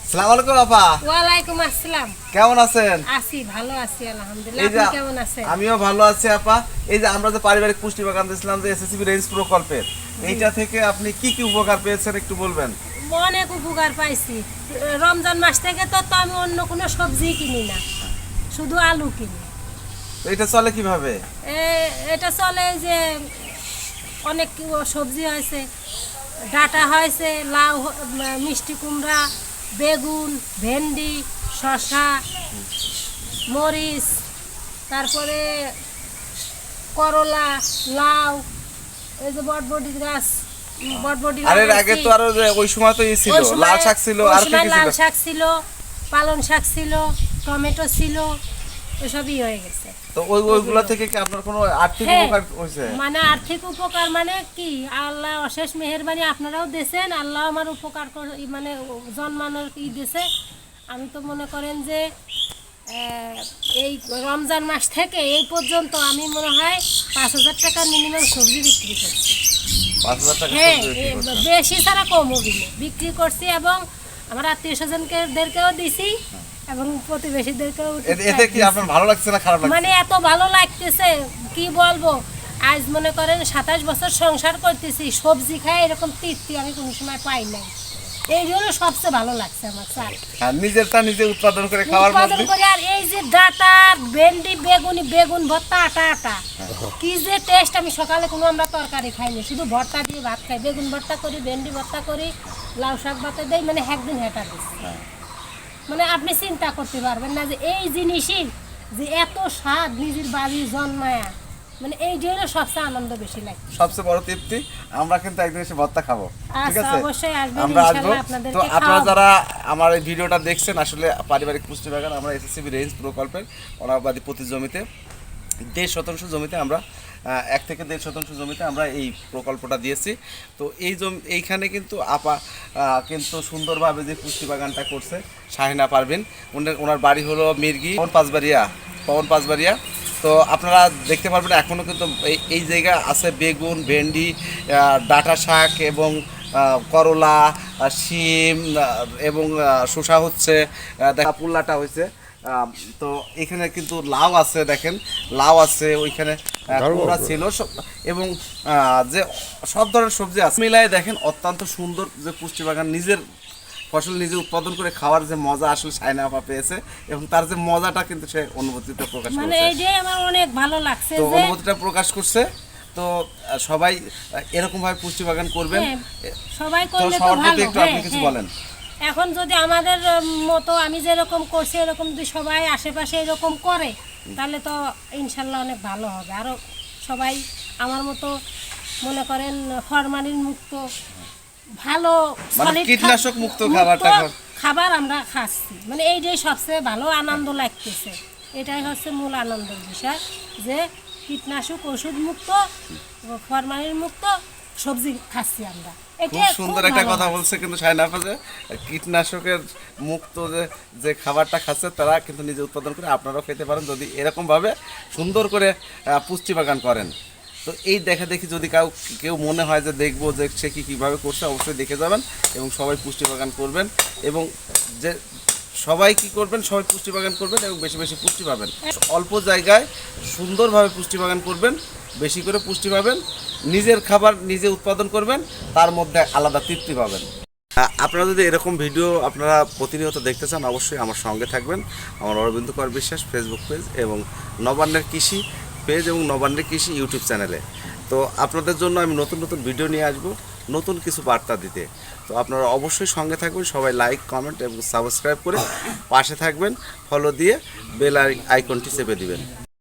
আসসালামু আলাইকুম আপা। ওয়ালাইকুম আসসালাম। কেমন আছেন? আছি, ভালো আছি আলহামদুলিল্লাহ। আপনি কেমন আছেন? আমিও ভালো আছি আপা। এই যে আমরা যে পারিবারিক পুষ্টি বাগান দিয়েছিলাম যে এসএসসি রেঞ্জ প্রকল্পের, এইটা থেকে আপনি কি কি উপকার পেয়েছেন একটু বলবেন? অনেক উপকার পাইছি। রমজান মাস থেকে তো আমি অন্য কোনো সবজি কিনি না, শুধু আলু কিনি। তো এটা চলে কিভাবে? এটা চলে যে অনেক সবজি হয়েছে, ডাঁটা হয়েছে, লাউ, মিষ্টি কুমড়া, বেগুন, ভেন্ডি, শসা, মরিচ, তারপরে করলা, লাউ, এই যে বটবটি গাছ, বটবটি আরে আগে তো আরো ওই সময় তো ছিল লাল শাক ছিল, আর কি কি লাল ছিল? শাক ছিল, পালং শাক ছিল, টমেটো ছিল, এসবই হয়ে গেছে। তো ওইগুলা থেকে কি আপনার কোনো আর্থিক উপকার হয়েছে? মানে আর্থিক উপকার মানে কি, আল্লাহ অশেষ মেহেরবানি, আপনারাও দিয়েছেন, আল্লাহ আমার উপকার মানে জন্মানোর ই দিয়েছে। আমি তো মনে করেন যে এই রমজান মাস থেকে এই পর্যন্ত আমি মনে হয় 5,000 টাকা মিনিমাম সবজি বিক্রি করছি। 5,000 টাকা? হ্যাঁ, বেশি ছাড়া কম বিক্রি করছি, এবং আমার আত্মীয় স্বজনদেরকেও দিছি এবং প্রতিবেশীদেরকেও। এতে কি আপনার ভালো লাগছে না খারাপ লাগছে? মানে এত ভালো লাগতেছে কি বলবো। আজ মনে করেন 27 বছর সংসার করতেছি, সবজি খাই এরকম তৃপ্তি আমি কোনো সময় পাই নাই। এই জন্য সবচেয়ে ভালো লাগছে আমার স্যার। আর নিজেরটা নিজে উৎপাদন করে খাওয়ার উৎপাদন করে, আর এই যে ডাঁটা, ভেন্ডি, বেগুন ভর্তা, আটা আটা, কি যে টেস্ট। আমি সকালে কোনো আমরা তরকারি খাইনি, শুধু ভর্তা দিয়ে ভাত খাই। বেগুন ভর্তা করি, ভেন্ডি ভর্তা করি, লাউ শাক ভাতে দেই, মানে একদিন হেঁটা দিচ্ছি। মানে আপনি চিন্তা করতে পারবেন না যে এই জিনিসই যে এত স্বাদ নিজের বাড়ি জন্মায়া, মানে এই জন্য সবচেয়ে আনন্দ বেশি লাগে, সবচেয়ে বড় তৃপ্তি। আমরা কিন্তু একদিন এসে ভর্তা খাবো, ঠিক আচ্ছা আছে? অবশ্যই আসবেন, আমরা আসবো। ইনশাআল্লাহ তো আপনাদেরকে আপনারা খাওয়াবো। যারা আমার এই ভিডিওটা দেখছেন, আসলে পারিবারিক পুষ্টি বাগান আমরা এসএসসি রেঞ্জ প্রকল্পের অনাবাদী প্রতি জমিতে 1.5 শতাংশ জমিতে আমরা 1 থেকে 1.5 শতাংশ জমিতে আমরা এই প্রকল্পটা দিয়েছি। তো এই এইখানে কিন্তু আপা কিন্তু সুন্দরভাবে যে পুষ্টি বাগানটা করছে শাহিনা পারভিন। ওনার বাড়ি হলো মির্গি পবন পাঁচবাড়িয়া। তো আপনারা দেখতে পারবেন এখনও কিন্তু এই জায়গা আছে বেগুন, ভেন্ডি, ডাঁটা শাক এবং করলা, শিম এবং শসা হচ্ছে, দেখা পুল্লাটা হয়েছে। তো এখানে কিন্তু লাউ আছে, দেখেন লাউ আছে, ওইখানে কুমড়া ছিল এবং যে সব ধরনের সবজি আছে মিলাই দেখেন অত্যন্ত সুন্দর যে পুষ্টি বাগান। নিজের ফসল নিজে উৎপাদন করে খাওয়ার যে মজা আসলে শাহিনা আপা পেয়েছে, এবং তার যে মজাটা কিন্তু সে অনুভূতিটা প্রকাশ করছে। মানে এইটাই আমার অনেক ভালো লাগছে তো যে অনুভূতিটা প্রকাশ করছে। তো সবাই এরকম ভাবে পুষ্টি বাগান করবেন। সবাই তো করলে তো সবার প্রতি ভালো। একটু আপনি কিছু বলেন। এখন যদি আমাদের মতো আমি যেরকম করছি এরকম যদি সবাই আশেপাশে এরকম করে, তাহলে তো ইনশাল্লাহ অনেক ভালো হবে। আরও সবাই আমার মতো মনে করেন ফরমালিন মুক্ত, ভালো মানে কীটনাশক মুক্ত খাবার আমরা খাচ্ছি। মানে এইটাই সবচেয়ে ভালো আনন্দ লাগতেছে। এটাই হচ্ছে মূল আনন্দের বিষয়, যে কীটনাশক ওষুধ মুক্ত, ফরমালিন মুক্ত সবজি খাচ্ছি আমরা। খুব সুন্দর একটা কথা বলছে কিন্তু শাহিনা আপা, যে কীটনাশকের মুক্ত যে খাবারটা খাচ্ছে তারা কিন্তু নিজে উৎপাদন করে আপনারাও খেতে পারেন যদি এরকমভাবে সুন্দর করে পুষ্টি বাগান করেন। তো এই দেখি যদি কেউ মনে হয় যে দেখবো যে সে কীভাবে করছে, অবশ্যই দেখে যাবেন এবং সবাই পুষ্টি বাগান করবেন। এবং যে সবাই কি করবেন, সবাই পুষ্টি বাগান করবেন এবং বেশি বেশি পুষ্টি পাবেন। অল্প জায়গায় সুন্দরভাবে পুষ্টি বাগান করবেন, বেশি করে পুষ্টি পাবেন, নিজের খাবার নিজে উৎপাদন করবেন, তার মধ্যে আলাদা তৃপ্তি পাবেন। আপনারা যদি এরকম ভিডিও আপনারা প্রতিনিয়ত দেখতে চান, অবশ্যই আমার সঙ্গে থাকবেন। আমার অরবিন্দ কর বিশ্বাস ফেসবুক পেজ এবং নবান্নের কৃষি পেজ এবং নবান্নের কৃষি ইউটিউব চ্যানেলে। তো আপনাদের জন্য আমি নতুন নতুন ভিডিও নিয়ে আসবো, নতুন কিছু বার্তা দিতে। তো আপনারা অবশ্যই সঙ্গে থাকবেন, সবাই লাইক, কমেন্ট এবং সাবস্ক্রাইব করে পাশে থাকবেন, ফলো দিয়ে বেল আইকনটি চেপে দিবেন।